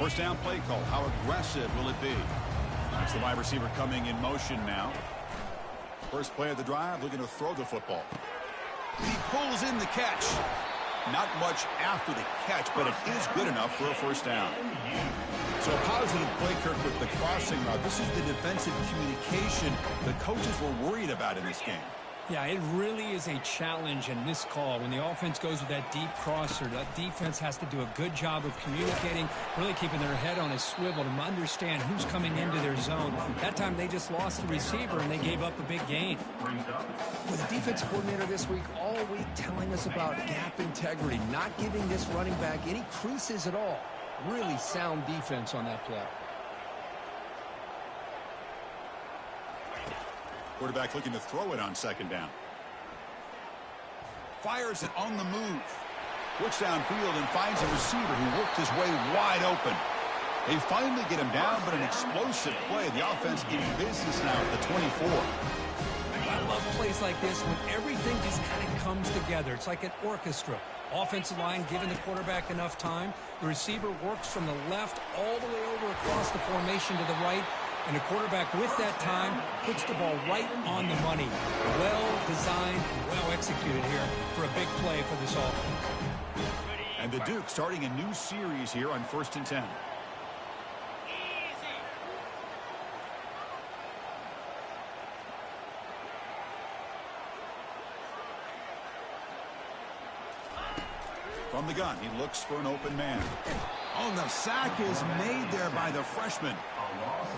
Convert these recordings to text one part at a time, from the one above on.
First down play call. How aggressive will it be? That's the wide receiver coming in motion now. First play of the drive, looking to throw the football. He pulls in the catch. Not much after the catch, but it is good enough for a first down. So a positive play, Kirk, with the crossing route. This is the defensive communication the coaches were worried about in this game. Yeah, it really is a challenge in this call. When the offense goes with that deep crosser, that defense has to do a good job of communicating, really keeping their head on a swivel to understand who's coming into their zone. That time they just lost the receiver and they gave up a big gain. With the defense coordinator this week, all week telling us about gap integrity, not giving this running back any creases at all. Really sound defense on that play. Quarterback looking to throw it on second down. Fires it on the move. Looks downfield and finds a receiver who worked his way wide open. They finally get him down, but an explosive play. The offense in business now at the 24. I love plays like this when everything just kind of comes together. It's like an orchestra. Offensive line giving the quarterback enough time. The receiver works from the left all the way over across the formation to the right. And the quarterback with that time puts the ball right on the money. Well designed, well executed here for a big play for this offense. And the Duke starting a new series here on 1st and 10. From the gun, he looks for an open man. Oh, the sack is made there by the freshman.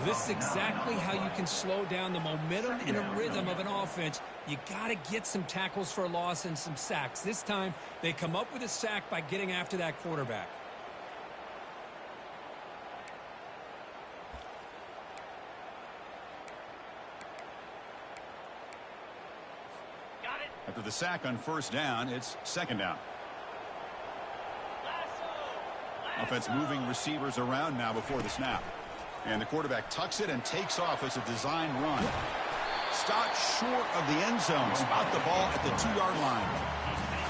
This is exactly how you can slow down the momentum and a rhythm of an offense. You got to get some tackles for a loss and some sacks. This time, they come up with a sack by getting after that quarterback. After the sack on first down, it's second down. Offense moving receivers around now before the snap. And the quarterback tucks it and takes off as a design run. Stopped short of the end zone. Spot the ball at the 2-yard line.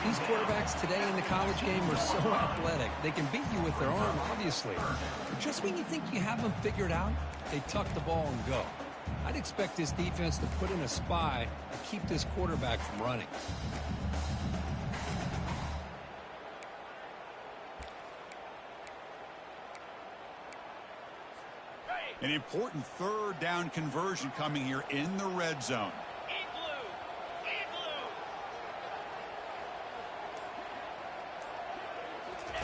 These quarterbacks today in the college game are so athletic. They can beat you with their arm, obviously. But just when you think you have them figured out, they tuck the ball and go. I'd expect this defense to put in a spy to keep this quarterback from running. An important third down conversion coming here in the red zone.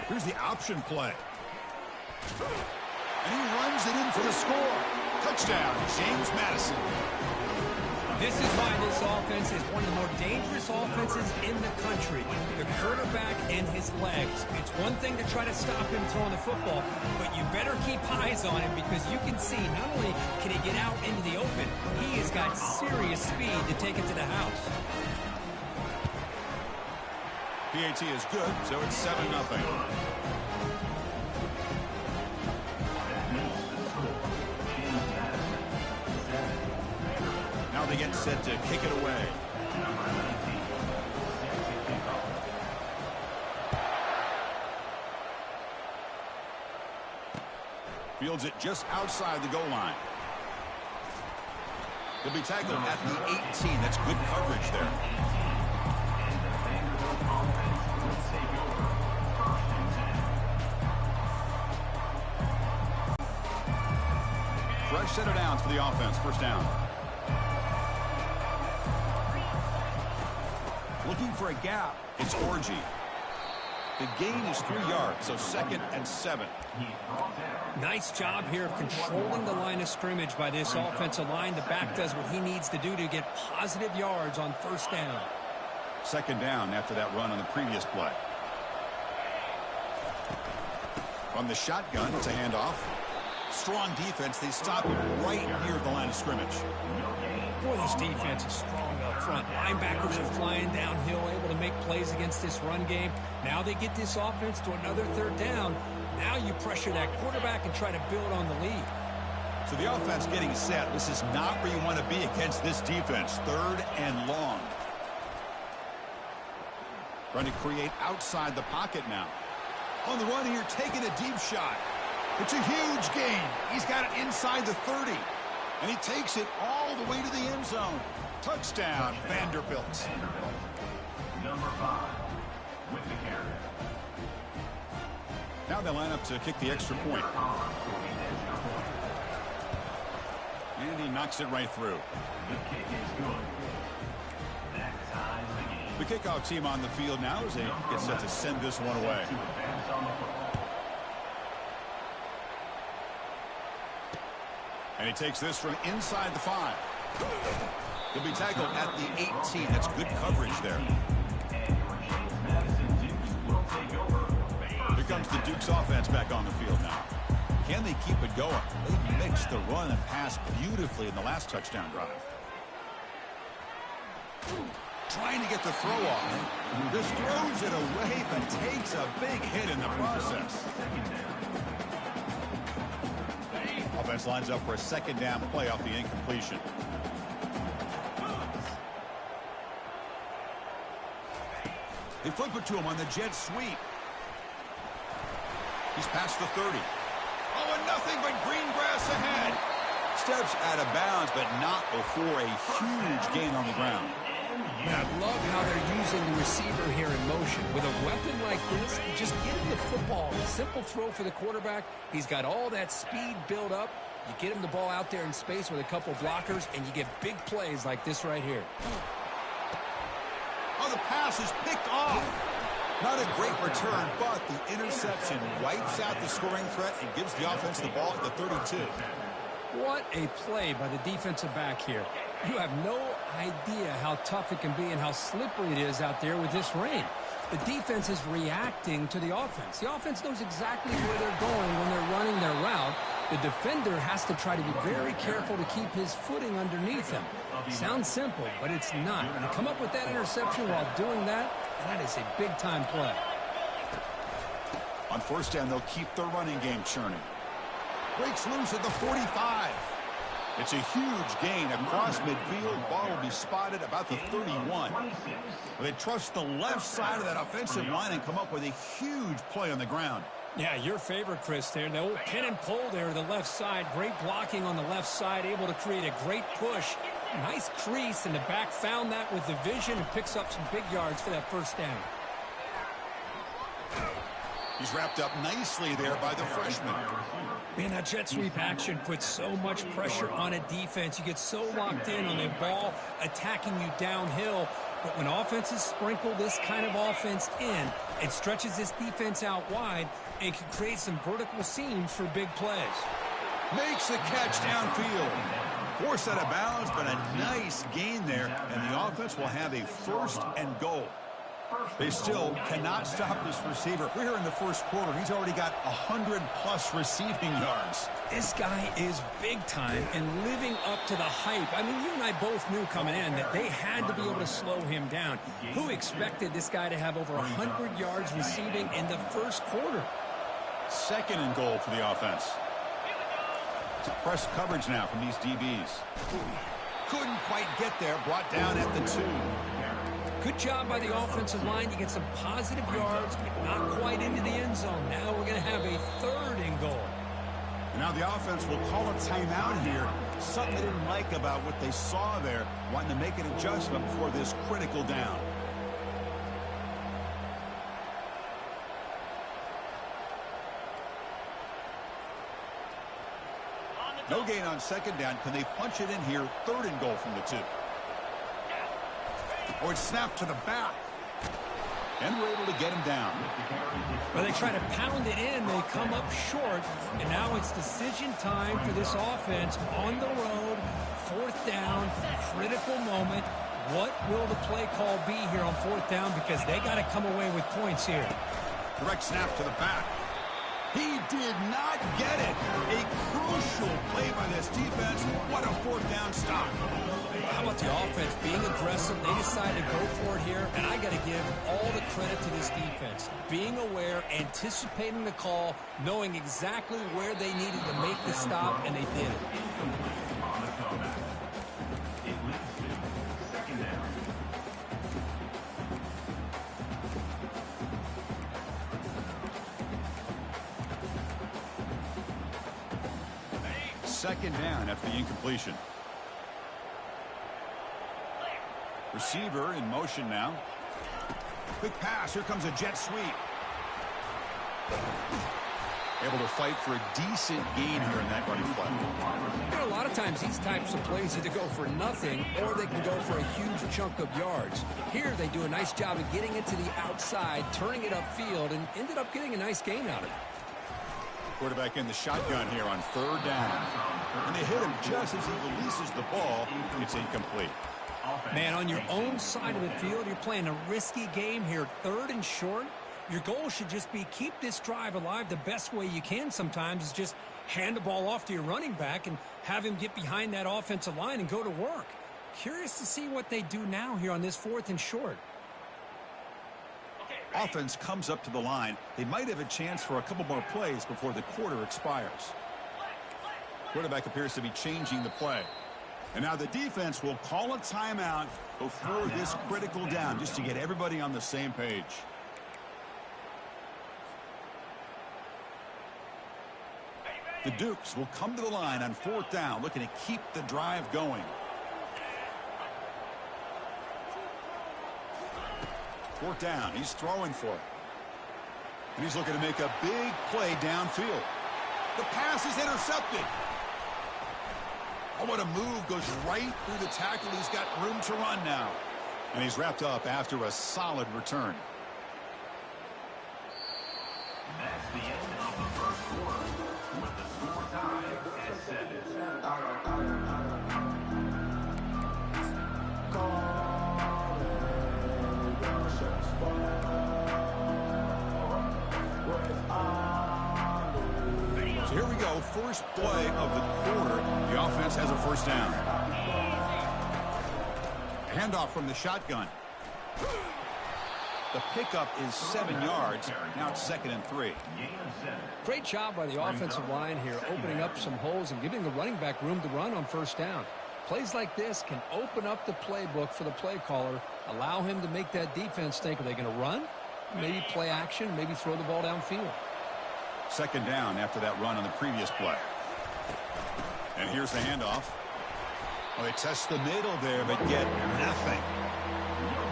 Here's the option play. And he runs it in for the score. Touchdown, James Madison. This is why this offense is one of the more dangerous offenses in the country. The quarterback and his legs. It's one thing to try to stop him throwing the football, but you better keep eyes on him because you can see not only can he get out into the open, he has got serious speed to take it to the house. PAT is good, so it's 7-0. Now they get set to kick it away. Fields it just outside the goal line. He'll be tackled at the 18. That's good coverage there. Fresh set of downs for the offense. First down. Looking for a gap. It's Orgy. The gain is 3 yards, so 2nd and 7. Nice job here of controlling the line of scrimmage by this offensive line. The back does what he needs to do to get positive yards on first down. 2nd down after that run on the previous play. From the shotgun, it's a handoff. Strong defense. They stop right near the line of scrimmage. Boy, this defense is strong up front. Linebackers are flying downhill, able to make plays against this run game. Now they get this offense to another 3rd down. Now you pressure that quarterback and try to build on the lead. So the offense getting set. This is not where you want to be against this defense. 3rd and long. Trying to create outside the pocket now. On the run here, taking a deep shot. It's a huge gain. He's got it inside the 30. And he takes it all the way to the end zone. Touchdown, Vanderbilt. Number 5 with the carry. Now they line up to kick the extra point. And he knocks it right through. The kick is good. That ties the game. The kickoff team on the field now as they get set to send this one away. To advance on the football. And he takes this from inside the 5. He'll be tackled at the 18. That's good coverage there. Madison Dukes will take over. Here comes the Dukes offense back on the field now. Can they keep it going? They mixed the run and pass beautifully in the last touchdown drive. Trying to get the throw off. Just throws it away, but takes a big hit in the process. Offense lines up for a second down play off the incompletion. They flip it to him on the jet sweep. He's past the 30. Oh, and nothing but green grass ahead. Steps out of bounds, but not before a huge gain on the ground. I love how they're using the receiver here in motion. With a weapon like this, just get him the football. A simple throw for the quarterback. He's got all that speed built up. You get him the ball out there in space with a couple blockers, and you get big plays like this right here. Oh, the pass is picked off. Not a great return, but the interception wipes out the scoring threat and gives the offense the ball at the 32. What a play by the defensive back here. You have no idea how tough it can be and how slippery it is out there with this rain. The defense is reacting to the offense. The offense knows exactly where they're going when they're running their route. The defender has to try to be very careful to keep his footing underneath him. Sounds simple, but it's not. And to come up with that interception while doing that, that is a big-time play. On first down, they'll keep their running game churning. Breaks loose at the 45. It's a huge gain across midfield. Ball will be spotted about the 31. They trust the left side of that offensive line and come up with a huge play on the ground. Yeah, your favorite, Chris, there. The old pin and pull there, the left side. Great blocking on the left side, able to create a great push. Nice crease, and the back found that with the vision and picks up some big yards for that first down. He's wrapped up nicely there by the freshman. Man, that jet sweep action puts so much pressure on a defense. You get so locked in on the ball attacking you downhill. But when offenses sprinkle this kind of offense in, it stretches this defense out wide and can create some vertical seams for big plays. Makes the catch downfield. Forced out of bounds, but a nice gain there. And the offense will have a first and goal. They still cannot stop this receiver. We're here in the first quarter. He's already got 100-plus receiving yards. This guy is big time and living up to the hype. I mean, you and I both knew coming in that they had to be able to slow him down. Who expected this guy to have over 100 yards receiving in the first quarter? Second and goal for the offense. It's press coverage now from these DBs. Couldn't quite get there. Brought down at the 2. Good job by the offensive line. You get some positive yards, but not quite into the end zone. Now we're going to have a third and goal. And now the offense will call a timeout here. Something they didn't like about what they saw there. Wanting to make an adjustment for this critical down. No gain on second down. Can they punch it in here? Third and goal from the 2. Or it's snapped to the back. And we're able to get him down. Well, they try to pound it in. They come up short. And now it's decision time for this offense on the road. Fourth down, critical moment. What will the play call be here on fourth down? Because they got to come away with points here. Direct snap to the back. He did not get it. A crucial play by this defense. What a fourth down stop. How about the offense being aggressive? They decided to go for it here, and I got to give all the credit to this defense. Being aware, anticipating the call, knowing exactly where they needed to make the stop, and they did it. second down after the incompletion. Receiver in motion now. Quick pass. Here comes a jet sweep. Able to fight for a decent gain here in that running play. You know, a lot of times these types of plays either go for nothing or they can go for a huge chunk of yards. Here they do a nice job of getting it to the outside, turning it upfield, and ended up getting a nice gain out of it. Quarterback in the shotgun here on third down. And they hit him just as he releases the ball. It's incomplete. Man, on your own side of the field, you're playing a risky game here, third and short. Your goal should just be keep this drive alive the best way you can sometimes is just hand the ball off to your running back and have him get behind that offensive line and go to work. Curious to see what they do now here on this fourth and short. Offense comes up to the line. They might have a chance for a couple more plays before the quarter expires. Quarterback appears to be changing the play. And now the defense will call a timeout before this critical down just to get everybody on the same page. The Dukes will come to the line on fourth down, looking to keep the drive going. Fourth down, he's throwing for it. And he's looking to make a big play downfield. The pass is intercepted. Oh, what a move, goes right through the tackle. He's got room to run now. And he's wrapped up after a solid return. That's the end of the first quarter, with the score tied at 7. So here we go, first play of the quarter. The offense has a first down. Handoff from the shotgun. The pickup is 7 yards. Now it's 2nd and 3. Great job by the offensive line here, opening up some holes and giving the running back room to run on first down. Plays like this can open up the playbook for the play caller, allow him to make that defense think, are they going to run? Maybe play action, maybe throw the ball downfield. 2nd down after that run on the previous play. And here's the handoff. Well, they test the middle there, but get nothing.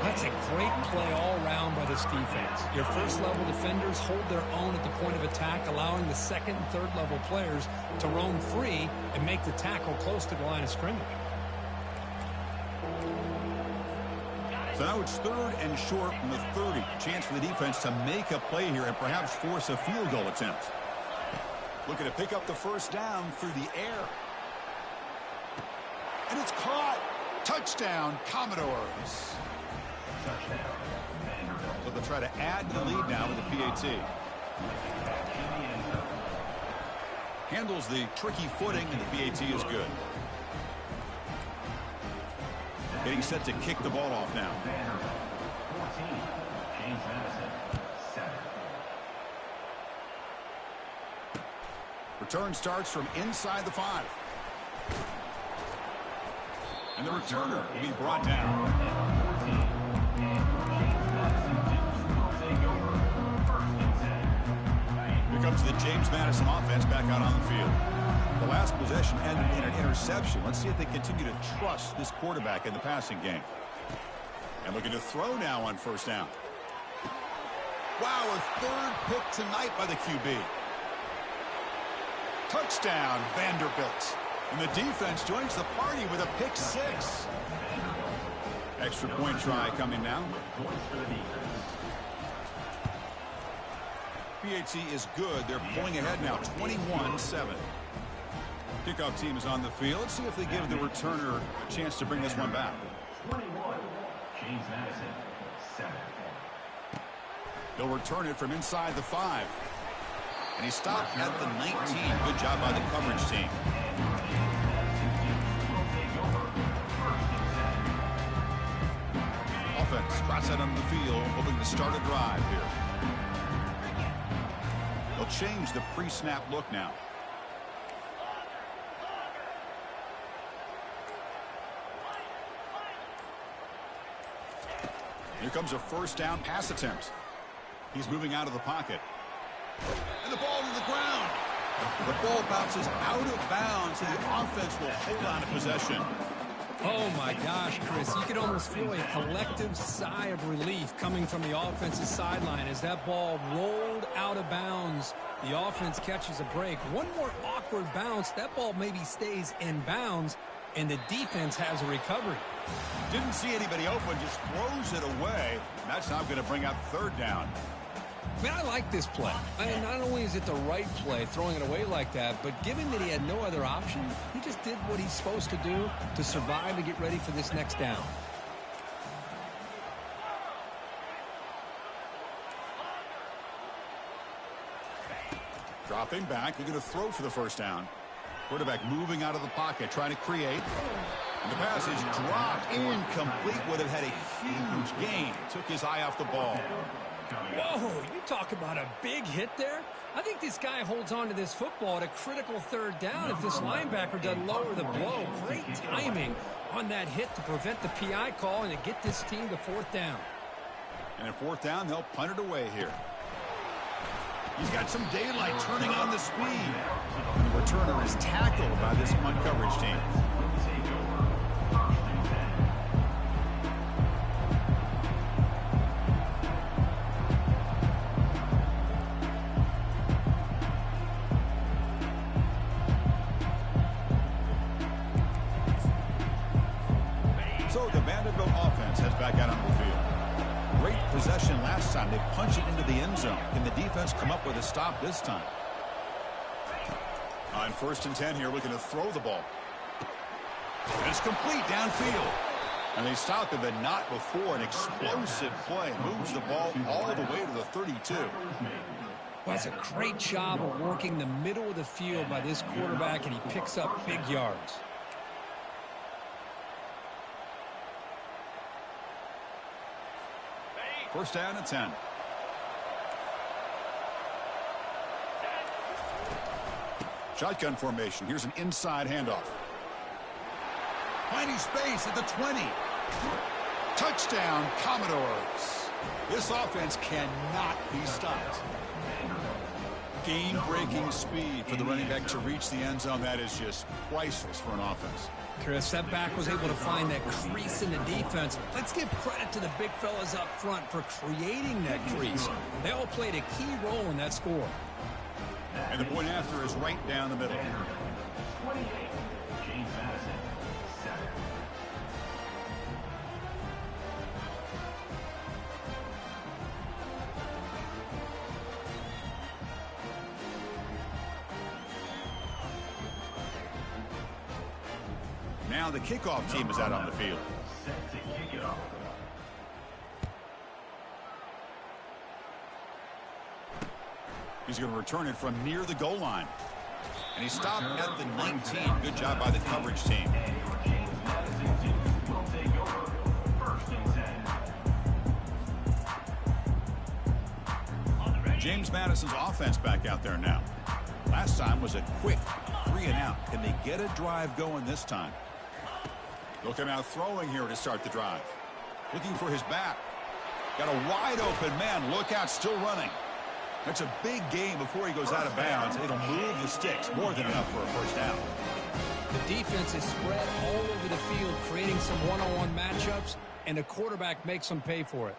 That's a great play all around by this defense. Your first-level defenders hold their own at the point of attack, allowing the second and third-level players to roam free and make the tackle close to the line of scrimmage. So now it's 3rd and short from the 30. Chance for the defense to make a play here and perhaps force a field goal attempt. Looking to pick up the first down through the air. And it's caught. Touchdown, Commodores. So they'll try to add to the lead now with the PAT. Handles the tricky footing, and the PAT is good. Getting set to kick the ball off now. 14, James Madison, 7. Return starts from inside the 5. And the returner will be brought down. Here comes the James Madison offense back out on the field. The last possession ended in an interception. Let's see if they continue to trust this quarterback in the passing game. And looking to throw now on first down. Wow, a 3rd pick tonight by the QB. Touchdown, Vanderbilt. And the defense joins the party with a pick 6. Extra point try coming now. PAT is good. They're pulling ahead now, 21-7. Kickoff team is on the field. Let's see if they give the returner a chance to bring this one back. 21, James Madison, 7. They'll return it from inside the 5. And he stopped at the 19. Good job by the coverage team. Offense drops out on the field, hoping to start a drive here. They'll change the pre-snap look now. Here comes a first down pass attempt. He's moving out of the pocket. And the ball to the ground. The ball bounces out of bounds, and the offense will hold on to possession. Oh, my gosh, Chris. You could almost feel a collective sigh of relief coming from the offensive sideline as that ball rolled out of bounds. The offense catches a break. One more awkward bounce. That ball maybe stays in bounds, and the defense has a recovery. Didn't see anybody open, just throws it away. That's now going to bring out third down. Man, I like this play. Not only is it the right play, throwing it away like that, but given that he had no other option, he just did what he's supposed to do to survive and get ready for this next down. Dropping back, looking to throw for the first down. Quarterback moving out of the pocket, trying to create. And the pass is dropped, incomplete. Would have had a huge gain. Took his eye off the ball. Whoa, you talk about a big hit there. I think this guy holds on to this football at a critical third down if this linebacker doesn't lower the blow. Great timing on that hit to prevent the PI call and to get this team to fourth down. And at fourth down, they'll punt it away here. He's got some daylight turning on the speed. And the returner is tackled by this punt coverage team. So the Vanderbilt offense heads back out on the field. Great possession last time. They punch it into the end zone. Can the defense come up with a stop this time? On 1st and 10 here, looking to throw the ball. And it's complete downfield. And they stop it, but not before. An explosive play. Moves the ball all the way to the 32. Well, that's a great job of working the middle of the field by this quarterback, and he picks up big yards. First down at 10. Shotgun formation. Here's an inside handoff. Finding space at the 20. Touchdown, Commodores. This offense cannot be stopped. Game-breaking speed for the running back to reach the end zone. That is just priceless for an offense. Chris, that back was able to find that crease in the defense. Let's give credit to the big fellas up front for creating that crease. They all played a key role in that score. And the point after is right down the middle. 28, James Madison, center. Now the kickoff team is out on the field. Set to kick it off. He's going to return it from near the goal line. And he stopped at the 19. Good job by the coverage team. James Madison team will take over 1st and 10. James Madison's offense back out there now. Last time was a quick 3 and out. Can they get a drive going this time? They'll come out throwing here to start the drive. Looking for his back. Got a wide open man. Look out, still running. That's a big gain before he goes out of bounds. It'll move the sticks. More than enough for a first down. The defense is spread all over the field, creating some one-on-one matchups, and the quarterback makes them pay for it.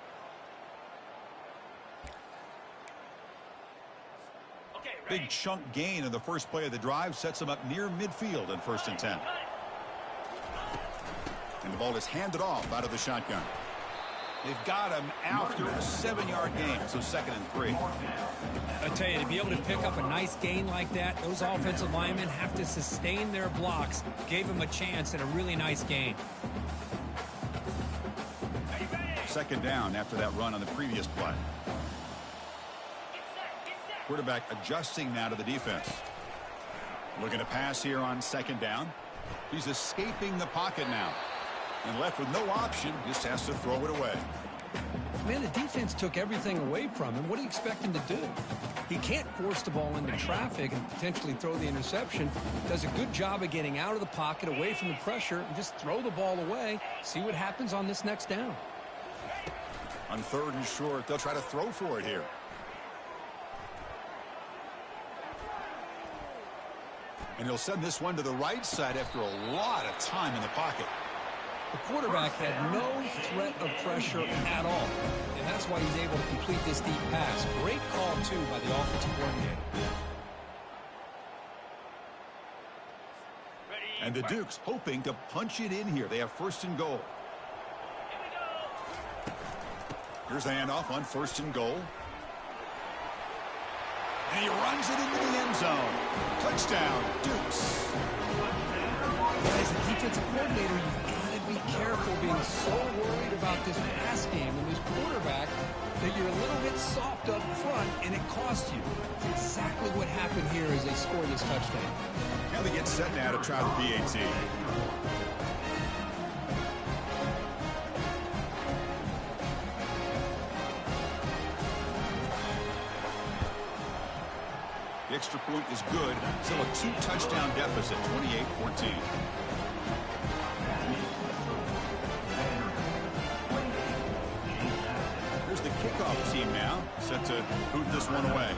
Big chunk gain in the first play of the drive sets him up near midfield in 1st and 10. And the ball is handed off out of the shotgun. They've got him after a 7-yard gain, so 2nd and 3. I tell you, to be able to pick up a nice gain like that, those offensive linemen have to sustain their blocks. Gave him a chance at a really nice gain. 2nd down after that run on the previous play. Quarterback adjusting now to the defense. Looking to pass here on 2nd down. He's escaping the pocket now. And left with no option, just has to throw it away. Man, the defense took everything away from him. What do you expect him to do? He can't force the ball into traffic and potentially throw the interception. Does a good job of getting out of the pocket, away from the pressure, and just throw the ball away. See what happens on this next down. On 3rd and short, they'll try to throw for it here. And he'll send this one to the right side after a lot of time in the pocket. The quarterback had no threat of pressure at all, and that's why he's able to complete this deep pass. Great call, too, by the offensive coordinator. And the Dukes hoping to punch it in here. They have first and goal. Here's the handoff on first and goal. And he runs it into the end zone. Touchdown, Dukes. As a defensive coordinator, you've got to be careful being so worried about this pass game and this quarterback that you're a little bit soft up front and it costs you. It's exactly what happened here as they score this touchdown. Now they get set now to try the PAT. The extra point is good. Still a 2-touchdown deficit, 28-14. Here's the kickoff team now, set to boot this one away.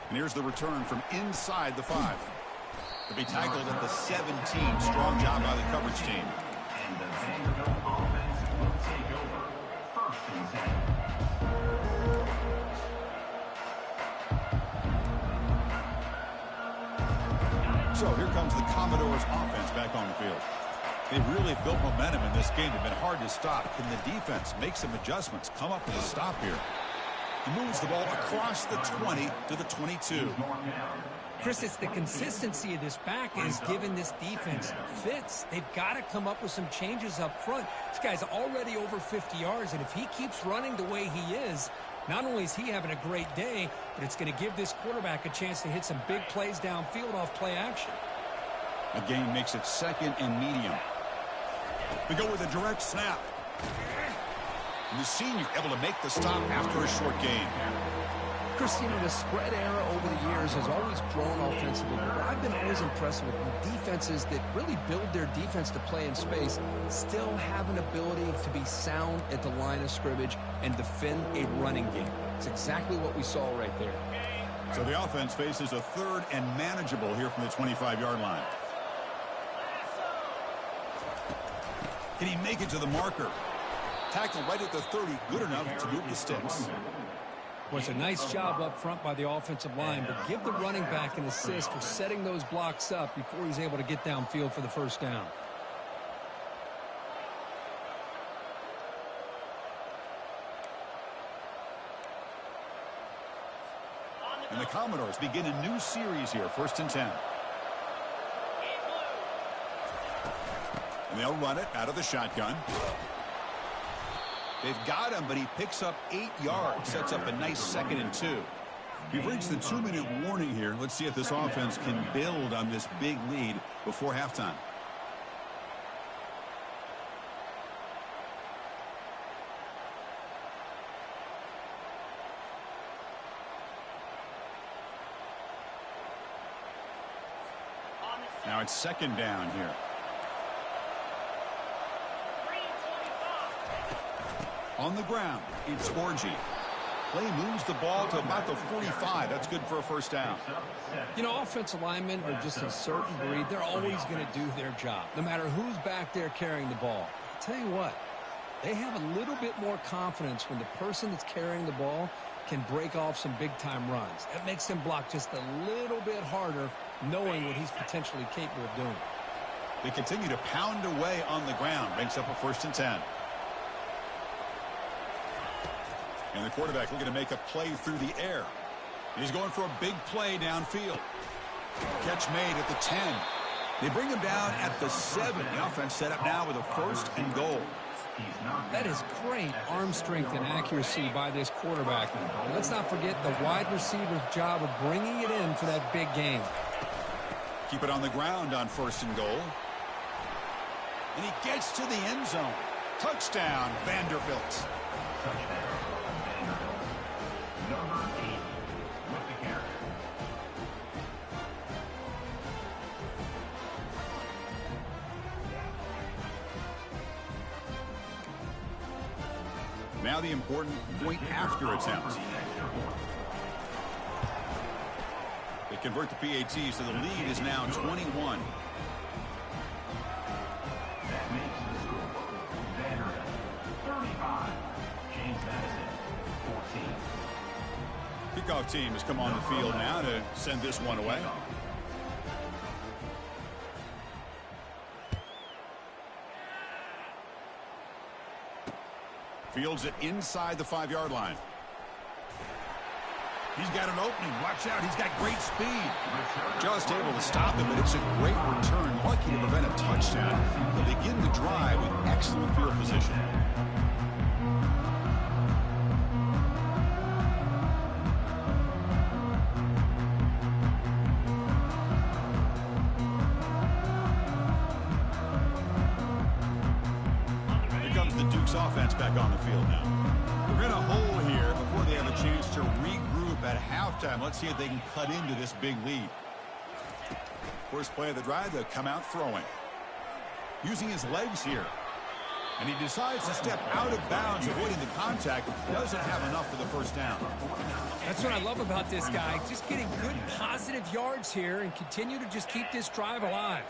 And here's the return from inside the 5. To be tackled at the 17. Strong job by the coverage team. And the Vanderbilt offense will take over. First and 10. So here comes the Commodores offense back on the field. They really built momentum in this game. They've been hard to stop. Can the defense make some adjustments, come up with a stop here? He moves the ball across the 20 to the 22. Chris, it's the consistency of this back is giving this defense fits. They've got to come up with some changes up front. This guy's already over 50 yards, and if he keeps running the way he is, not only is he having a great day, but it's going to give this quarterback a chance to hit some big plays downfield off play action. A gain makes it second and medium. We go with a direct snap. And the senior able to make the stop after a short gain. Chris, you know, the spread era over the years has always grown offensively, but I've been always impressed with defenses that really build their defense to play in space, still have an ability to be sound at the line of scrimmage and defend a running game. It's exactly what we saw right there. So the offense faces a third and manageable here from the 25-yard line. Can he make it to the marker? Tackled right at the 30, good enough to move the sticks. Well, it's a nice job up front by the offensive line, but give the running back an assist for setting those blocks up before he's able to get downfield for the first down. And the Commodores begin a new series here, first and 10. And they'll run it out of the shotgun. They've got him, but he picks up 8 yards, sets up a nice 2nd and 2. We've reached the 2-minute warning here. Let's see if this offense can build on this big lead before halftime. Now it's second down here. On the ground, it's Orgy. Play moves the ball to about the 45. That's good for a first down. You know, offensive linemen are just a certain breed. They're always going to do their job, no matter who's back there carrying the ball. I'll tell you what, they have a little bit more confidence when the person that's carrying the ball can break off some big-time runs. That makes them block just a little bit harder, knowing what he's potentially capable of doing. They continue to pound away on the ground. Brings up a first and 10. And the quarterback looking to make a play through the air. He's going for a big play downfield. Catch made at the 10. They bring him down at the 7. The offense set up now with a first and goal. That is great arm strength and accuracy by this quarterback. And let's not forget the wide receiver's job of bringing it in for that big game. Keep it on the ground on first and goal. And he gets to the end zone. Touchdown, Vanderbilt. Number 80 with the carry. Now the important point after attempt. They convert the PAT, so the lead is now 21. That makes the score. Vanderbilt, 35. James Madison, 14. Kickoff team has come on the field now to send this one away. Fields it inside the 5-yard line. He's got an opening. Watch out. He's got great speed. Just able to stop him, but it's a great return. Lucky to prevent a touchdown. They'll begin the drive with excellent field position. Here comes the Duke's offense back on the field now. We're in a hole here before they have a chance to regroup at halftime. Let's see if they can cut into this big lead. First play of the drive, they'll come out throwing. Using his legs here. And he decides to step out of bounds, avoiding the contact. Doesn't have enough for the first down. That's what I love about this guy. Just getting good, positive yards here and continue to just keep this drive alive.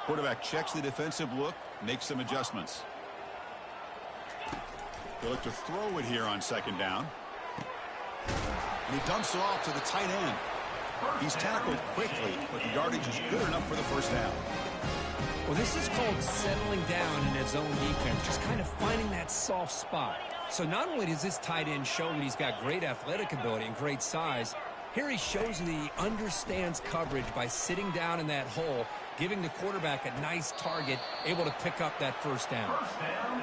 Quarterback checks the defensive look, makes some adjustments. They'll look to throw it here on second down. And he dumps it off to the tight end. He's tackled quickly, but the yardage is good enough for the first down. Well, this is called settling down in his own defense, just kind of finding that soft spot. So not only does this tight end show that he's got great athletic ability and great size, here he shows that he understands coverage by sitting down in that hole, giving the quarterback a nice target, able to pick up that first down.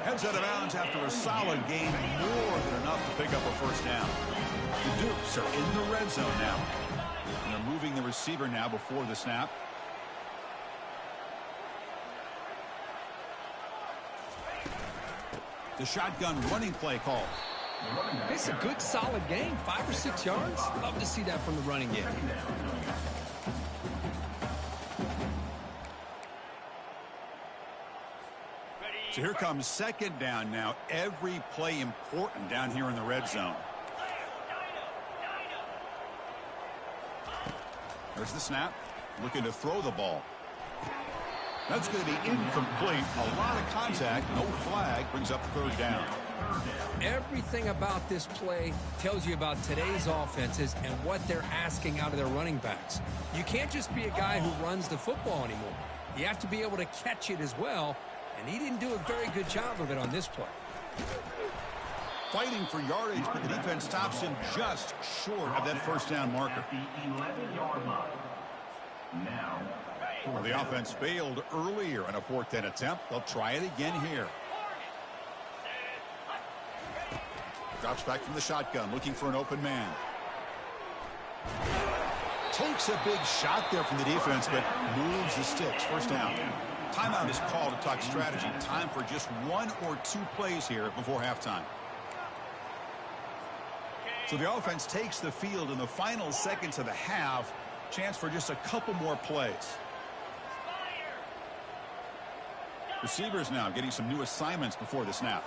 Heads out of bounds after a solid gain, more than enough to pick up a first down. The Dukes are in the red zone now. And they're moving the receiver now before the snap. The shotgun running play call. It's a good, solid game, 5 or 6 yards. Love to see that from the running game. So here comes second down now. Every play important down here in the red zone. There's the snap. Looking to throw the ball. That's going to be incomplete. A lot of contact. No flag. Brings up third down. Everything about this play tells you about today's offenses and what they're asking out of their running backs. You can't just be a guy who runs the football anymore. You have to be able to catch it as well. And he didn't do a very good job of it on this play. Fighting for yardage, but the defense stops him just short of that first down marker. The 11-yard line. Now, Well, the offense failed earlier on a 4th down attempt. They'll try it again here. Drops back from the shotgun, looking for an open man. Takes a big shot there from the defense, but moves the sticks. First down. Timeout is called to talk strategy. Time for just 1 or 2 plays here before halftime. So the offense takes the field in the final seconds of the half. Chance for just a couple more plays. Receivers now getting some new assignments before the snap.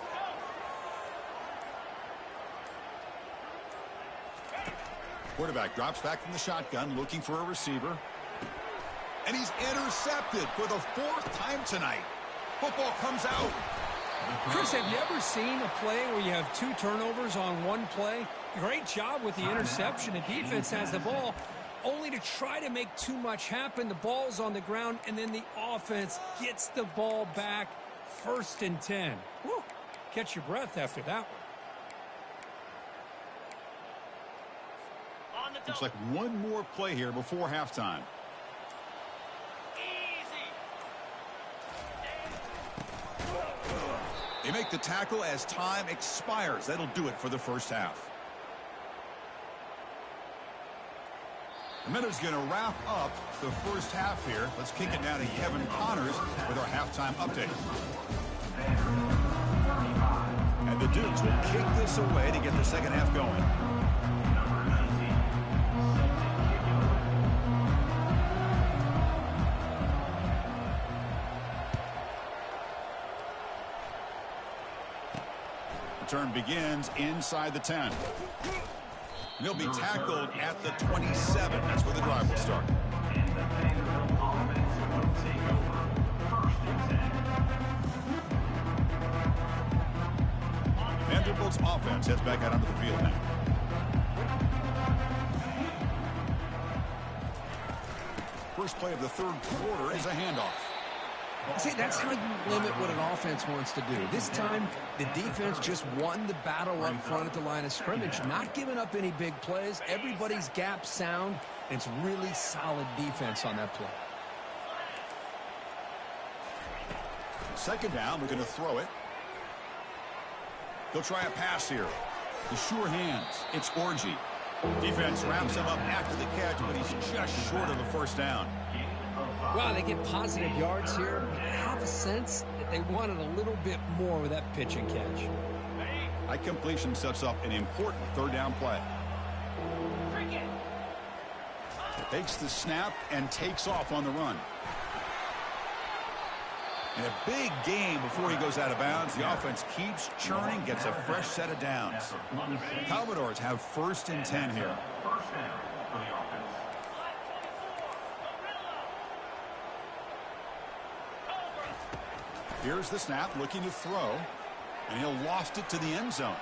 Quarterback drops back from the shotgun, looking for a receiver. And he's intercepted for the 4th time tonight. Football comes out. Chris, have you ever seen a play where you have 2 turnovers on 1 play? Great job with the interception. The defense has the ball, only to try to make too much happen. The ball's on the ground, and then the offense gets the ball back. 1st and 10. Woo. Catch your breath after that one. Looks like 1 more play here before halftime. They make the tackle as time expires. That'll do it for the first half. The minute's going to wrap up the first half here. Let's kick it down to Kevin Connors with our halftime update. And the Dukes will kick this away to get the second half going. Return begins inside the 10. He'll be tackled at the 27. That's where the drive will start. And the Vanderbilt offense will take over. 1st and 10. Vanderbilt's offense heads back out onto the field now. First play of the 3rd quarter is a handoff. See, that's how you limit what an offense wants to do. This time, the defense just won the battle up front at the line of scrimmage, not giving up any big plays. Everybody's gap sound, and it's really solid defense on that play. 2nd down, we're going to throw it. He'll try a pass here. The sure hands. It's Orgy. Defense wraps him up after the catch, but he's just short of a 1st down. Well, they get positive yards here, but I have a sense that they wanted a little bit more with that pitch and catch. High completion sets up an important 3rd down play. Takes the snap and takes off on the run. In a big game before he goes out of bounds, the offense keeps churning, gets a fresh set of downs. Commodores have 1st and 10 here. 1st down for the offense. Here's the snap, looking to throw, and he'll loft it to the end zone.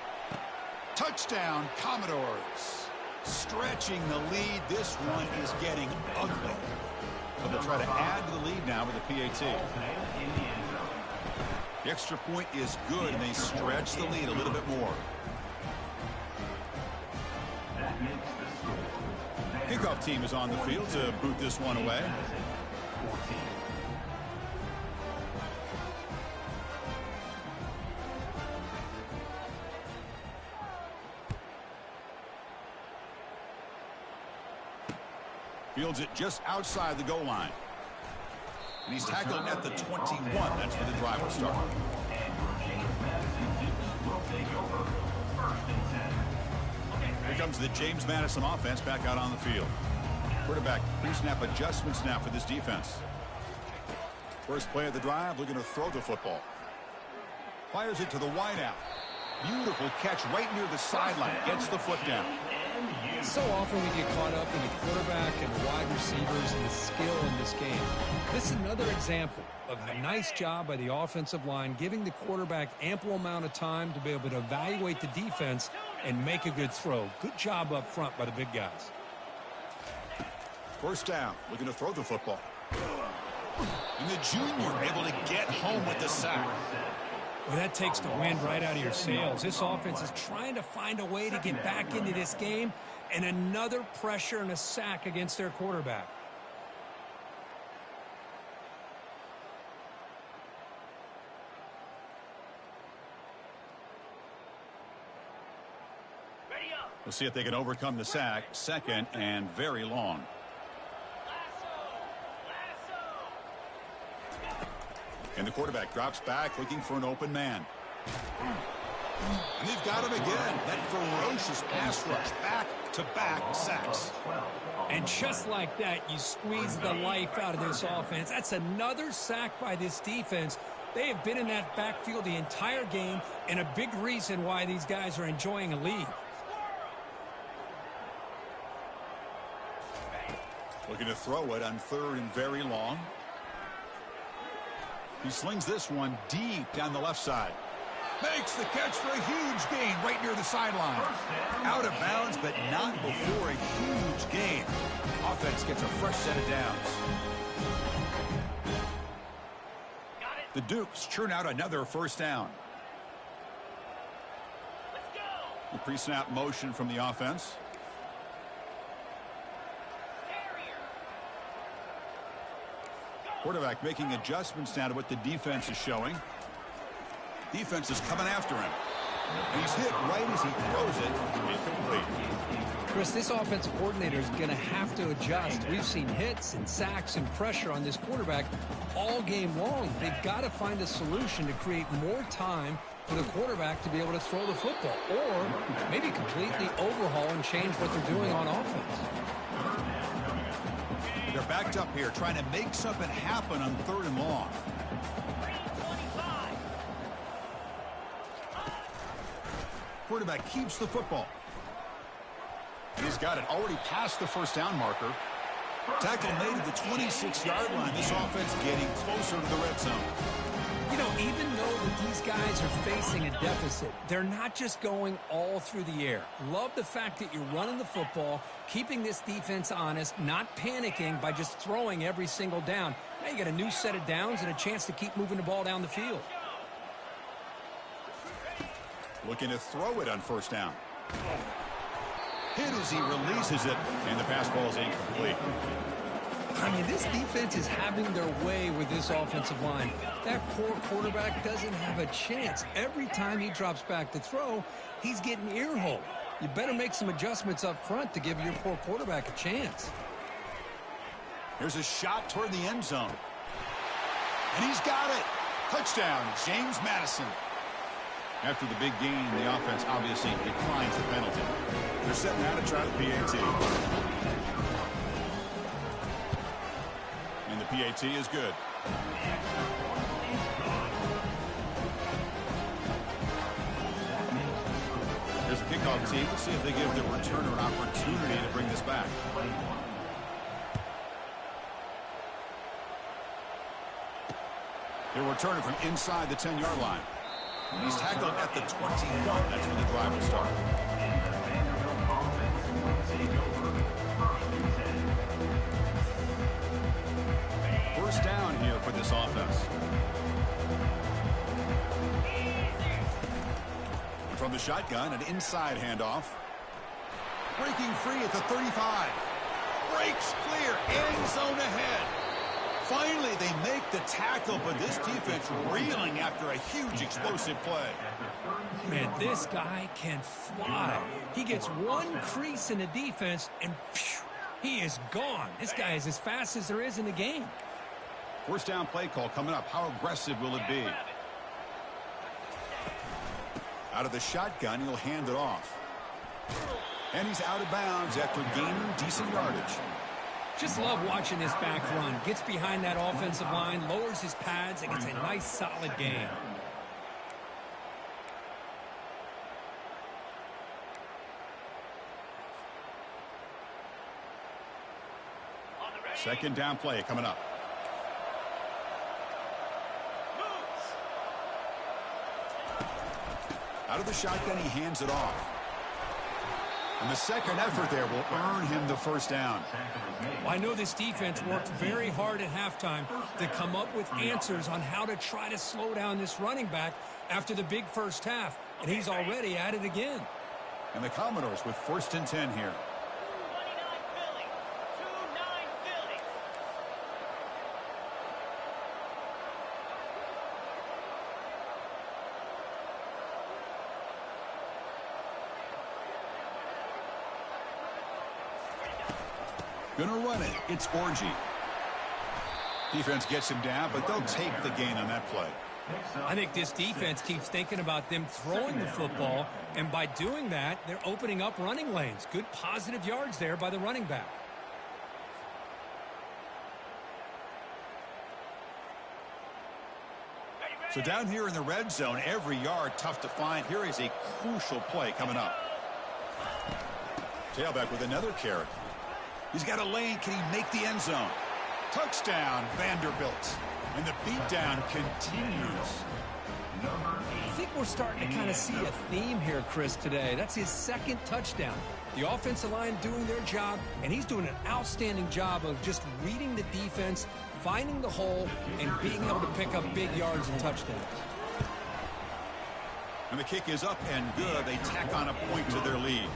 Touchdown, Commodores. Stretching the lead. This one is getting ugly. But they'll try to add to the lead now with a PAT. The extra point is good, and they stretch the lead a little bit more. That makes the score. Kickoff team is on the field to boot this one away. 14. Fields it just outside the goal line. And he's tackled at the 21. That's where the drive will start. And James Madison will take over. 1st and 10. Here comes the James Madison offense back out on the field. Quarterback pre-snap adjustment snap for this defense. First play of the drive, looking to throw the football. Fires it to the wideout. Beautiful catch right near the sideline. Gets the foot down. So often we get caught up in the quarterback and the wide receivers and the skill in this game. This is another example of a nice job by the offensive line, giving the quarterback ample amount of time to be able to evaluate the defense and make a good throw. Good job up front by the big guys. 1st down, looking to throw the football. And the junior able to get home with the sack. Well, that takes the wind right out of your sails. This offense is trying to find a way to get back into this game, and another pressure and a sack against their quarterback. We'll see if they can overcome the sack. 2nd and very long. And the quarterback drops back looking for an open man. And they've got him again. That ferocious pass rush. Back-to-back sacks. And just like that, you squeeze the life out of this offense. That's another sack by this defense. They have been in that backfield the entire game, and a big reason why these guys are enjoying a lead. Looking to throw it on 3rd and very long. He slings this one deep down the left side. Makes the catch for a huge gain right near the sideline. Out of bounds, but not before a huge gain. Offense gets a fresh set of downs. The Dukes churn out another 1st down. The pre-snap motion from the offense. Quarterback making adjustments now to what the defense is showing. Defense is coming after him. And he's hit right as he throws it. Incomplete. Chris, this offensive coordinator is going to have to adjust. We've seen hits and sacks and pressure on this quarterback all game long. They've got to find a solution to create more time for the quarterback to be able to throw the football, or maybe completely overhaul and change what they're doing on offense. They're backed up here trying to make something happen on 3rd and long. quarterback keeps the football. He's got it already past the first down marker. Tackle made at the 26-yard line. This offense getting closer to the red zone. You know, even though that these guys are facing a deficit, they're not just going all through the air. Love the fact that you're running the football, keeping this defense honest, not panicking by just throwing every single down. Now you got a new set of downs and a chance to keep moving the ball down the field. Looking to throw it on first down. Hit as he releases it, and the pass ball is incomplete. I mean, this defense is having their way with this offensive line. That poor quarterback doesn't have a chance. Every time he drops back to throw, he's getting ear-hole. You better make some adjustments up front to give your poor quarterback a chance. Here's a shot toward the end zone. And he's got it. Touchdown, James Madison. After the big gain, the offense obviously declines the penalty. They're setting out to try the PAT. And the PAT is good. Here's the kickoff team. Let's see if they give the returner an opportunity to bring this back. They're returning from inside the 10-yard line. He's tackled at the 21. That's when the drive will start. First down here for this offense. From the shotgun, an inside handoff. Breaking free at the 35. Breaks clear. End zone ahead. Finally, they make the tackle, but this defense reeling after a huge explosive play. Man, this guy can fly. He gets one crease in the defense, and phew, he is gone. This guy is as fast as there is in the game. First down play call coming up. How aggressive will it be? Out of the shotgun, he'll hand it off. And he's out of bounds after gaining decent yardage. Just love watching this back run. Gets behind that offensive line, lowers his pads, and gets a nice solid gain. Second down play coming up. Out of the shotgun, he hands it off. And the second effort there will earn him the first down. Well, I know this defense worked very hard at halftime to come up with answers on how to try to slow down this running back after the big first half. And he's already at it again. And the Commodores with first and 10 here. Gonna run it. It's Orgy. Defense gets him down, but they'll take the gain on that play. I think this defense keeps thinking about them throwing the football, and by doing that, they're opening up running lanes. Good positive yards there by the running back. So down here in the red zone, every yard tough to find. Here is a crucial play coming up. Tailback with another carry. He's got a lane. Can he make the end zone? Touchdown, Vanderbilt. And the beatdown continues. I think we're starting to kind of see a theme here, Chris, today. That's his second touchdown. The offensive line doing their job, and he's doing an outstanding job of just reading the defense, finding the hole, and being able to pick up big yards and touchdowns. And the kick is up and good. They tack on a point to their lead.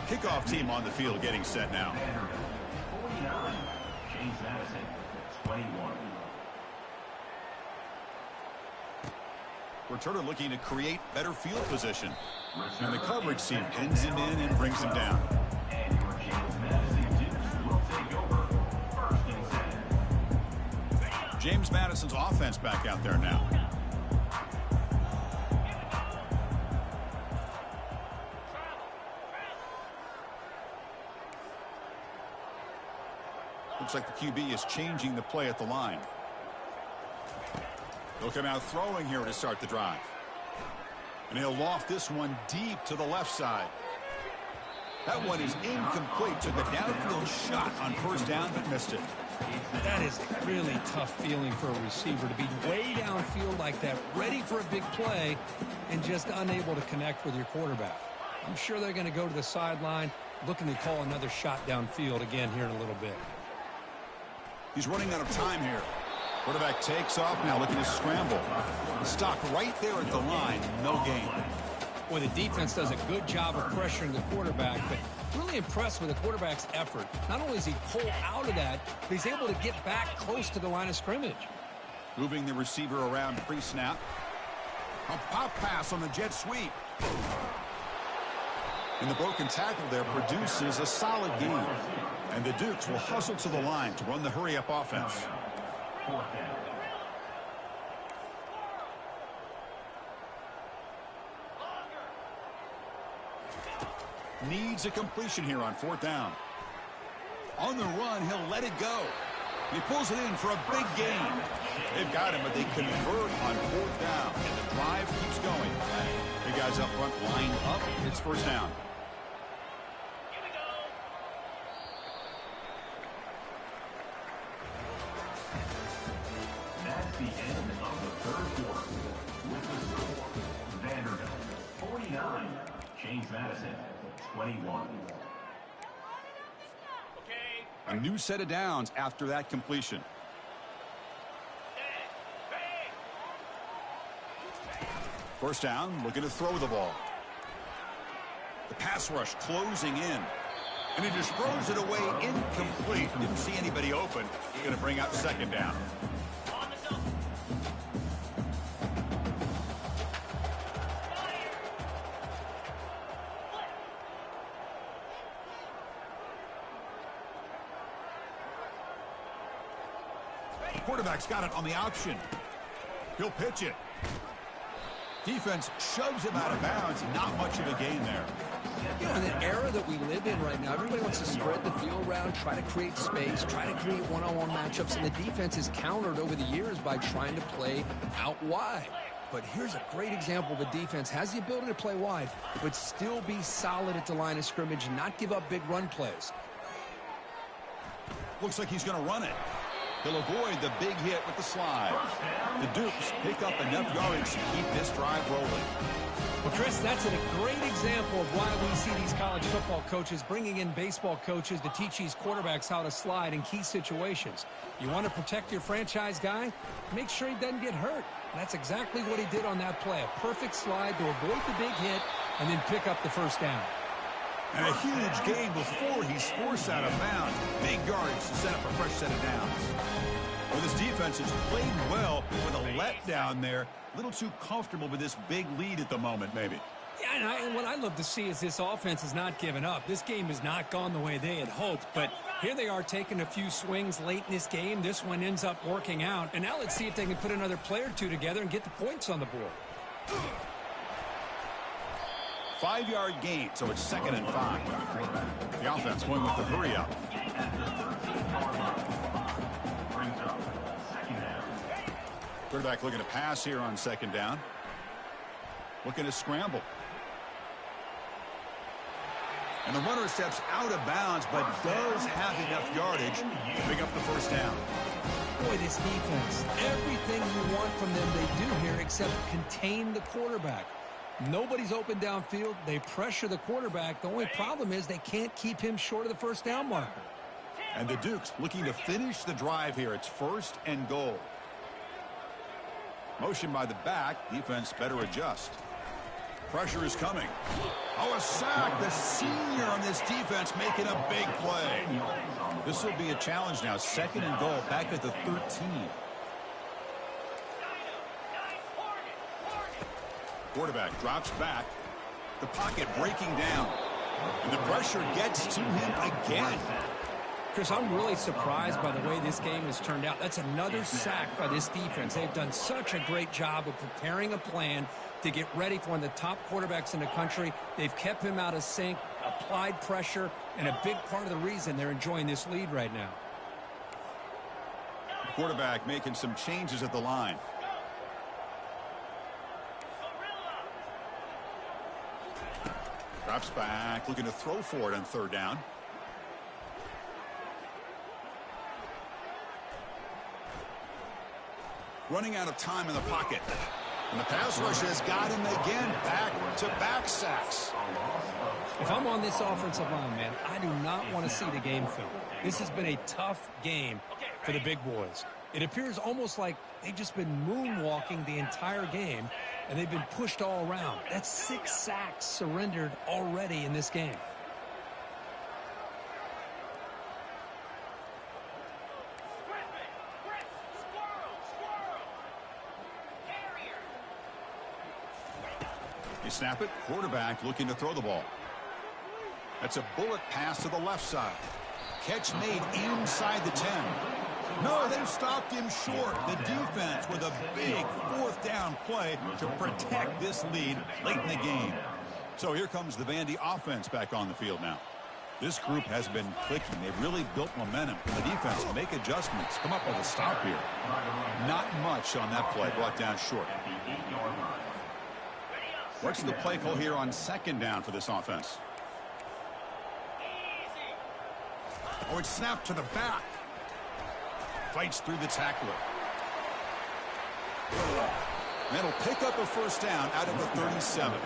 Kickoff team on the field getting set now. 49. James Madison, 21. Returner looking to create better field position. And the coverage team pins him in and brings him down. And your James Madison Dukes will take over. First and 10. James Madison's offense back out there now. Looks like the QB is changing the play at the line. He'll come out throwing here to start the drive. And he'll loft this one deep to the left side. That one is incomplete. Took a downfield shot on first down, but missed it. That is a really tough feeling for a receiver to be way downfield like that, ready for a big play, and just unable to connect with your quarterback. I'm sure they're going to go to the sideline, looking to call another shot downfield again here in a little bit. He's running out of time here. Quarterback takes off, now looking to scramble. Stopped right there at the line, no gain. Boy, the defense does a good job of pressuring the quarterback, but really impressed with the quarterback's effort. Not only is he pulled out of that, but he's able to get back close to the line of scrimmage. Moving the receiver around pre-snap. A pop pass on the jet sweep. And the broken tackle there produces a solid gain. And the Dukes will hustle to the line to run the hurry-up offense. Needs a completion here on fourth down. On the run, he'll let it go. He pulls it in for a big gain. They've got him, but they convert on fourth down. And the drive keeps going. The guys up front line up. It's first down. That's the end of the third quarter. With the score, Vanderbilt 49, James Madison 21. A new set of downs after that completion. First down, looking to throw the ball. The pass rush closing in. And he just throws it away incomplete. Didn't see anybody open. Going to bring up second down. Quarterback's got it on the option. He'll pitch it. Defense shoves him out of bounds. Not much of a gain there. You know, in the era that we live in right now, everybody wants to spread the field around, try to create space, try to create one-on-one matchups, and the defense is countered over the years by trying to play out wide. But here's a great example of a defense has the ability to play wide, but still be solid at the line of scrimmage and not give up big run plays. Looks like he's going to run it. He'll avoid the big hit with the slide. The Dukes pick up enough yardage to keep this drive rolling. Well, Chris, that's a great example of why we see these college football coaches bringing in baseball coaches to teach these quarterbacks how to slide in key situations. You want to protect your franchise guy? Make sure he doesn't get hurt. And that's exactly what he did on that play. A perfect slide to avoid the big hit and then pick up the first down. And a huge gain before he's forced out of bounds. Big yardage to set up a fresh set of downs. Well, this defense has played well with a letdown there. A little too comfortable with this big lead at the moment, maybe. Yeah, and what I love to see is this offense has not given up. This game has not gone the way they had hoped, but here they are taking a few swings late in this game. This one ends up working out, and now let's see if they can put another play or two together and get the points on the board. 5-yard gain, so it's 2nd and 5. The offense going with the hurry up. Quarterback looking to pass here on 2nd down. Looking to scramble. And the runner steps out of bounds, but does have enough yardage to pick up the first down. Boy, this defense, everything you want from them they do here except contain the quarterback. Nobody's open downfield. They pressure the quarterback. The only problem is they can't keep him short of the first down marker. And the Dukes looking to finish the drive here. It's 1st and goal. Motion by the back. Defense better adjust. Pressure is coming. Oh, a sack. The senior on this defense making a big play. This will be a challenge now. 2nd and goal back at the 13. Quarterback drops back. The pocket breaking down. And the pressure gets to him again. Chris, I'm really surprised by the way this game has turned out. That's another sack by this defense. They've done such a great job of preparing a plan to get ready for one of the top quarterbacks in the country. They've kept him out of sync, applied pressure, and a big part of the reason they're enjoying this lead right now. The quarterback making some changes at the line. Drops back, looking to throw for it on third down. Running out of time in the pocket. And the pass rush has got him again. Back-to-back sacks. If I'm on this offensive line, man, I do not want to see the game film. This has been a tough game for the big boys. It appears almost like they've just been moonwalking the entire game, and they've been pushed all around. That's 6 sacks surrendered already in this game. You snap it, quarterback looking to throw the ball. That's a bullet pass to the left side. Catch made inside the 10. No, they've stopped him short. The defense with a big fourth down play to protect this lead late in the game. So here comes the Vandy offense back on the field now. This group has been clicking. They've really built momentum. The defense make adjustments. Come up with a stop here. Not much on that play. Brought down short. What's the play call here on second down for this offense? Oh, it's snapped to the back. Fights through the tackler. That'll pick up a first down out of the 37.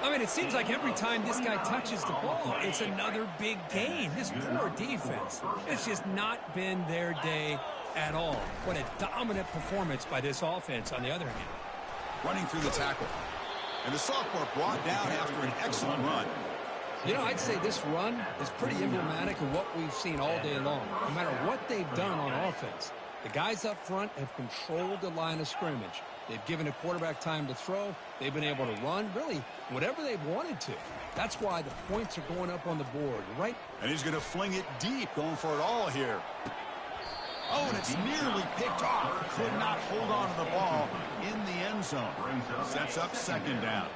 I mean, it seems like every time this guy touches the ball, it's another big gain. This poor defense, it's just not been their day at all. What a dominant performance by this offense on the other hand. Running through the tackle. And the sophomore brought down after an excellent run. You know, I'd say this run is pretty emblematic of what we've seen all day long. No matter what they've done on offense, the guys up front have controlled the line of scrimmage. They've given the quarterback time to throw. They've been able to run, really, whatever they've wanted to. That's why the points are going up on the board, right? And he's going to fling it deep, going for it all here. Oh, and it's nearly picked off. Could not hold on to the ball in the end zone. Sets up second down.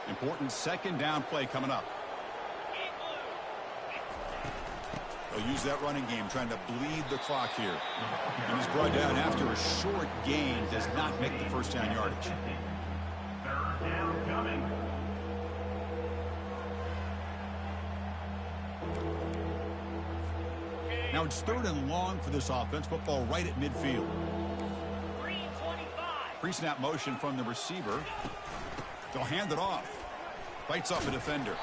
Important second down play coming up. They'll use that running game, trying to bleed the clock here. And he's brought down after a short gain. Does not make the first down yardage. Third down coming. Now it's third and long for this offense. Football right at midfield. Pre-snap motion from the receiver. They'll hand it off. Fights off a defender.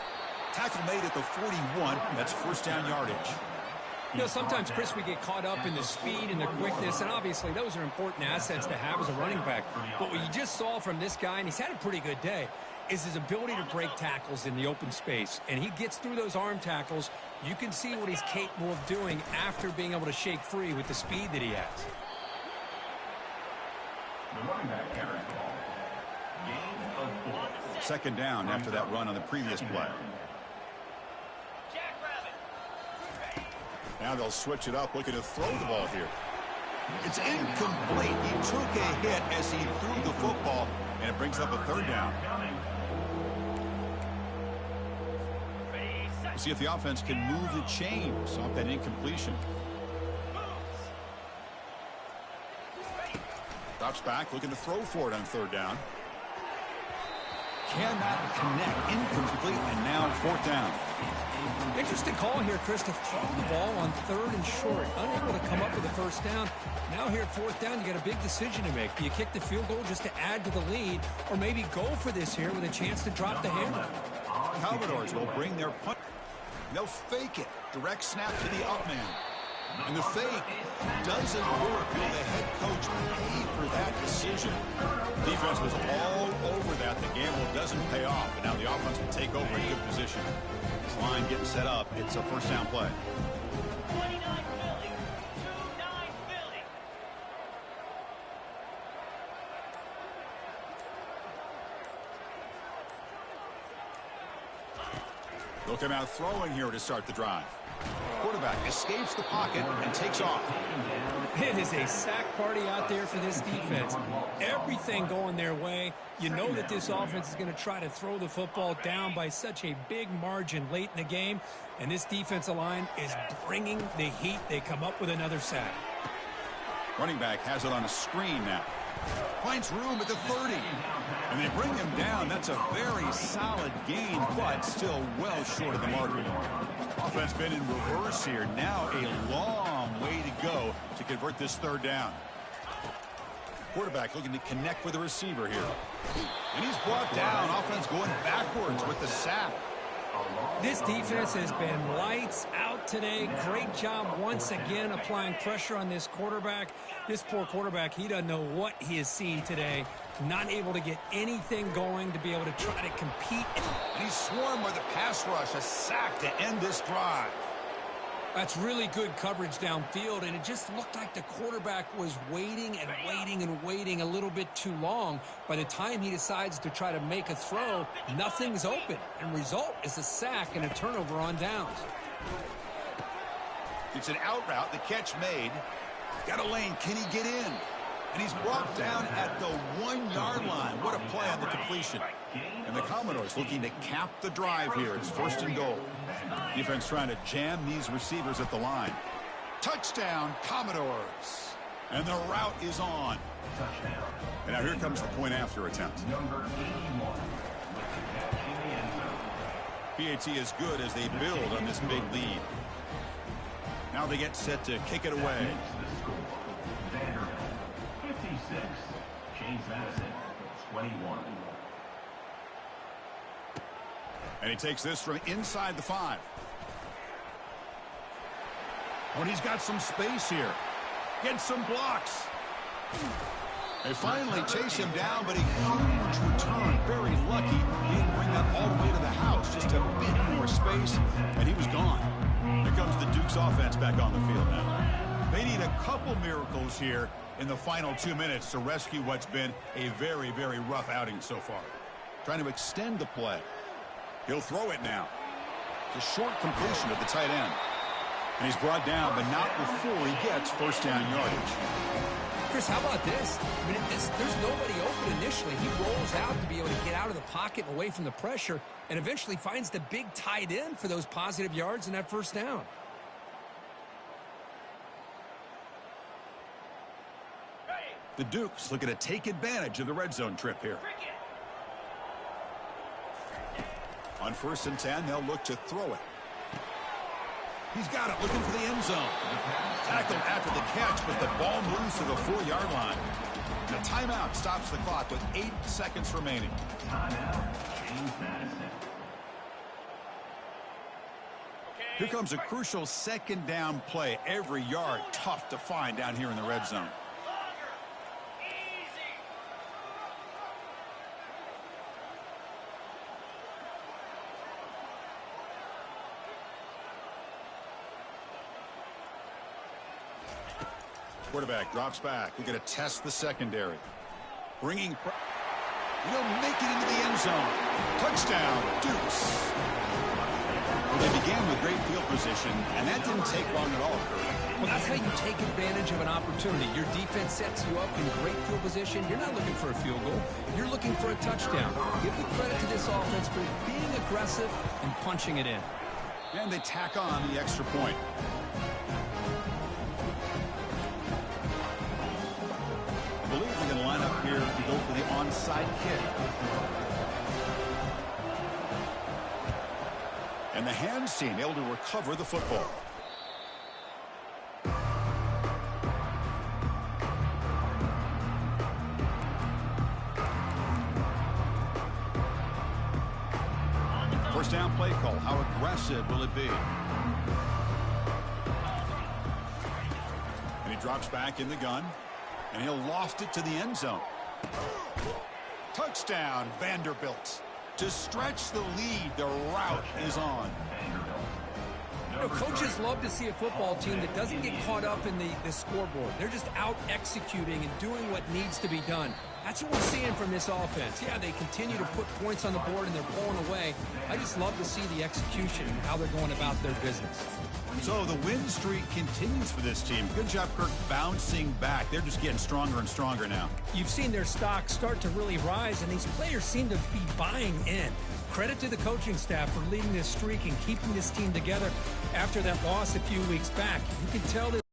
Tackle made at the 41. That's first down yardage. You know, sometimes, Chris, we get caught up in the speed and the quickness, and obviously those are important assets to have as a running back. But what you just saw from this guy, and he's had a pretty good day, is his ability to break tackles in the open space. And he gets through those arm tackles. You can see what he's capable of doing after being able to shake free with the speed that he has. The running back carries the ball. Gain of 4. Second down after that run on the previous play. Now they'll switch it up, looking to throw the ball here. It's incomplete. He took a hit as he threw the football, and it brings up a third down. We'll see if the offense can move the chains off that incompletion. Drops back, looking to throw for it on third down. Cannot connect, incomplete, and now fourth down. Interesting call here, Chris, to throw the ball on third and short. Unable to come up with a first down. Now here at fourth down, you got a big decision to make. Do you kick the field goal just to add to the lead, or maybe go for this here with a chance to drop the hammer? Commodores will bring their punt. They'll fake it. Direct snap to the up man. And the fake doesn't work. Will the head coach pay for that decision? Defense was all over that. The gamble doesn't pay off. And now the offense will take over in good position. This line getting set up. It's a first down play. 29 Philly. 2-9 Philly. They'll come out throwing here to start the drive. Quarterback escapes the pocket and takes off. It is a sack party out there for this defense. Everything going their way. You know that this offense is going to try to throw the football down by such a big margin late in the game. And this defensive line is bringing the heat. They come up with another sack. Running back has it on a screen now. Finds room at the 30. And they bring him down. That's a very solid gain, but still well short of the marker. Offense been in reverse here. Now a long way to go to convert this third down. Quarterback looking to connect with the receiver here. And he's brought down. Offense going backwards with the sack. This defense has been lights out today. Great job once again applying pressure on this quarterback. This poor quarterback, he doesn't know what he has seen today. Not able to get anything going to be able to try to compete. And he's swarmed by the pass rush. A sack to end this drive. That's really good coverage downfield, and it just looked like the quarterback was waiting and waiting and waiting a little bit too long. By the time he decides to try to make a throw, nothing's open, and result is a sack and a turnover on downs. It's an out route, the catch made. Got a lane, can he get in? And he's brought down at the 1-yard line. What a play on the completion. And the Commodores looking to cap the drive here. It's 1st and goal. Defense trying to jam these receivers at the line. Touchdown, Commodores. And the route is on. And now here comes the point after attempt. PAT is good as they build on this big lead. Now they get set to kick it away. 56. James Madison, 21. And he takes this from inside the 5. When he's got some space here. Gets some blocks. They finally chase him down, but a huge return. Very lucky he didn't bring that all the way to the house. Just a bit more space, and he was gone. Here comes the Duke's offense back on the field now. They need a couple miracles here in the final 2 minutes to rescue what's been a very, very rough outing so far. Trying to extend the play. He'll throw it now. It's a short completion at the tight end. And he's brought down, but not before he gets first down yardage. Chris, how about this? I mean, there's nobody open initially. He rolls out to be able to get out of the pocket and away from the pressure, and eventually finds the big tight end for those positive yards and that first down. The Dukes looking to take advantage of the red zone trip here. On 1st and 10, they'll look to throw it. He's got it, looking for the end zone. Tackled after the catch, but the ball moves to the 4-yard line. And a timeout stops the clock with 8 seconds remaining. Timeout, James Madison. Here comes a crucial 2nd down play. Every yard tough to find down here in the red zone. Quarterback drops back. We're going to test the secondary. He'll make it into the end zone. Touchdown, Dukes. Well, they began with great field position, and that didn't take long at all, Kurt. Well, that's how you take advantage of an opportunity. Your defense sets you up in great field position. You're not looking for a field goal. You're looking for a touchdown. Give the credit to this offense for being aggressive and punching it in. And they tack on the extra point. I believe they're going to line up here to go for the onside kick. And the hands team able to recover the football. First down play call. How aggressive will it be? And he drops back in the gun. And he'll loft it to the end zone. Touchdown, Vanderbilt. To stretch the lead, the route is on. You know, coaches love to see a football team that doesn't get caught up in the scoreboard. They're just out executing and doing what needs to be done. That's what we're seeing from this offense. Yeah, they continue to put points on the board and they're pulling away. I just love to see the execution and how they're going about their business. So the win streak continues for this team. Good job, Kirk, bouncing back. They're just getting stronger and stronger now. You've seen their stock start to really rise, and these players seem to be buying in. Credit to the coaching staff for leading this streak and keeping this team together after that loss a few weeks back. You can tell that